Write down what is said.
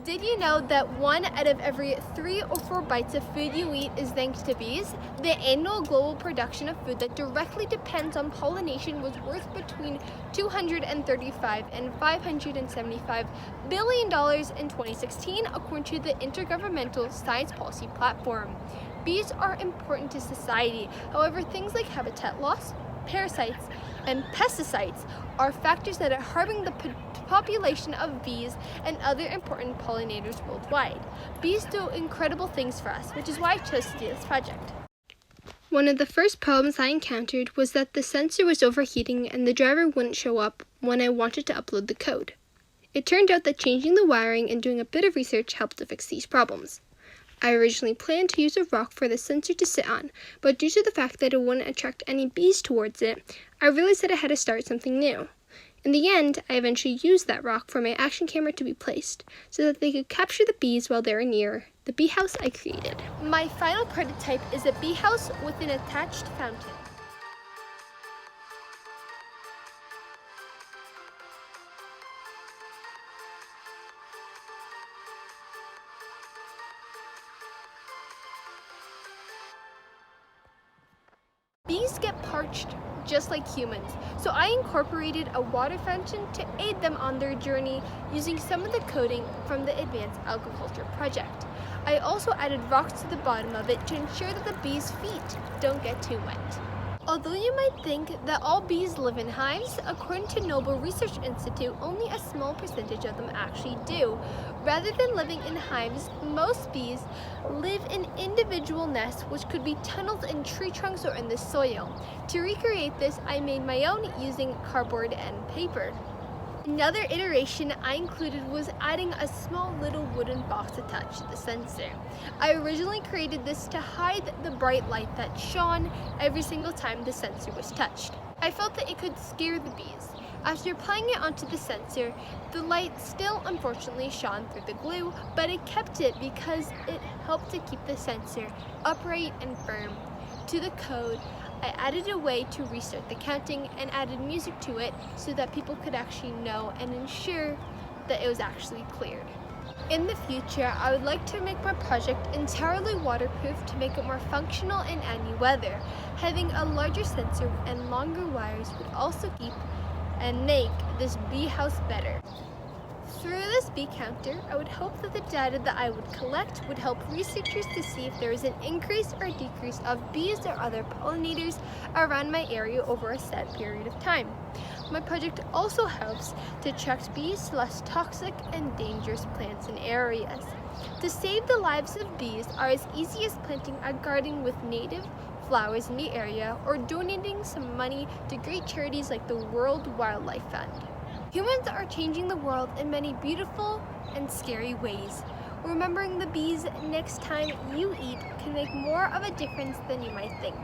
Did you know that 1 out of every 3 or 4 bites of food you eat is thanks to bees? The annual global production of food that directly depends on pollination was worth between $235 and $575 billion in 2016, according to the Intergovernmental Science Policy Platform. Bees are important to society. However, things like habitat loss, parasites, and pesticides are factors that are harming the population of bees and other important pollinators worldwide. Bees do incredible things for us, which is why I chose to do this project. One of the first problems I encountered was that the sensor was overheating and the driver wouldn't show up when I wanted to upload the code. It turned out that changing the wiring and doing a bit of research helped to fix these problems. I originally planned to use a rock for the sensor to sit on, but due to the fact that it wouldn't attract any bees towards it, I realized that I had to start something new. In the end, I eventually used that rock for my action camera to be placed, so that they could capture the bees while they were near the bee house I created. My final prototype is a bee house with an attached fountain. Bees get parched just like humans, so I incorporated a water fountain to aid them on their journey using some of the coding from the Advanced Agriculture project. I also added rocks to the bottom of it to ensure that the bees' feet don't get too wet. Although you might think that all bees live in hives, according to Noble Research Institute, only a small percentage of them actually do. Rather than living in hives, most bees live in individual nests, which could be tunnels in tree trunks or in the soil. To recreate this, I made my own using cardboard and paper. Another iteration I included was adding a small little wooden box attached to the sensor. I originally created this to hide the bright light that shone every single time the sensor was touched. I felt that it could scare the bees. After applying it onto the sensor, the light still unfortunately shone through the glue, but it kept it because it helped to keep the sensor upright and firm. To the code, I added a way to restart the counting and added music to it so that people could actually know and ensure that it was actually cleared. In the future, I would like to make my project entirely waterproof to make it more functional in any weather. Having a larger sensor and longer wires would also keep and make this bee house better. Through this bee counter, I would hope that the data that I would collect would help researchers to see if there is an increase or decrease of bees or other pollinators around my area over a set period of time. My project also helps to attract bees to less toxic and dangerous plants and areas. To save the lives of bees are as easy as planting a garden with native flowers in the area or donating some money to great charities like the World Wildlife Fund. Humans are changing the world in many beautiful and scary ways. Remembering the bees next time you eat can make more of a difference than you might think.